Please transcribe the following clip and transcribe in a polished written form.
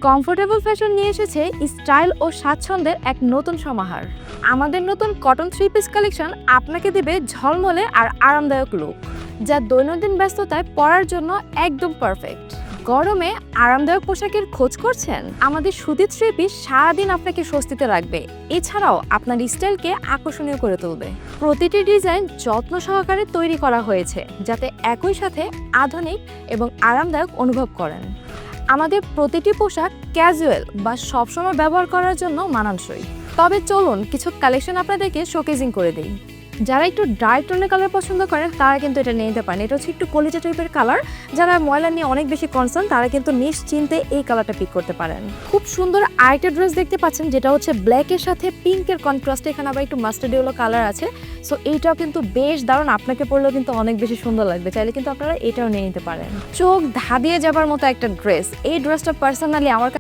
Comfortable fashion নিয়ে এসেছে style ও স্বাচ্ছন্দ্যের এক নতুন সমাহার। আমাদের নতুন কটন থ্রি পিস কালেকশন আপনাকে দেবে ঝলমলে আর আরামদায়ক লুক, যা দৈনন্দিন ব্যস্ততায় পরার জন্য একদম পারফেক্ট। গরমে আরামদায়ক পোশাকের খোঁজ করছেন? আমাদের সুতির থ্রি পিস সারাদিন আপনাকে স্বস্তিতে রাখবে, এছাড়াও আপনার স্টাইলকে আকর্ষণীয় করে তুলবে। প্রতিটি ডিজাইন যত্ন সহকারে তৈরি করা হয়েছে, যাতে একই সাথে আধুনিক এবং আরামদায়ক অনুভব করেন। আমাদের প্রতিটি পোশাক ক্যাজুয়াল বা সবসময় ব্যবহার করার জন্য মানানসই। তবে চলুন কিছু কালেকশন আপনাদেরকে শোকেজিং করে দিই। যারা একটু ডার্ক টোনের কালার পছন্দ করেন তারা কিন্তু এটা নিয়ে নিতে পারেন। এটা হচ্ছে একটু কলিজা টাইপের কালার। যারা ময়লা নিয়ে অনেক বেশি কনসার্ন তারা কিন্তু নিশ্চিন্তে এই কালারটা পিক করতে পারেন। খুব সুন্দর আরেকটা ড্রেস দেখতে পাচ্ছেন, যেটা হচ্ছে ব্ল্যাকের সাথে পিঙ্কের কন্ট্রাস্টে, এখানে আবার একটু মাস্টার্ড ইয়েলো কালার আছে। সো এইটাও কিন্তু বেশ দারুণ, আপনাকে পরলেও কিন্তু অনেক বেশি সুন্দর লাগবে। চাইলে কিন্তু আপনারা এটাও নিয়ে নিতে পারেন। চোখ ধাঁধিয়ে যাবার মতো একটা ড্রেস। এই ড্রেসটা পার্সোনালি আমার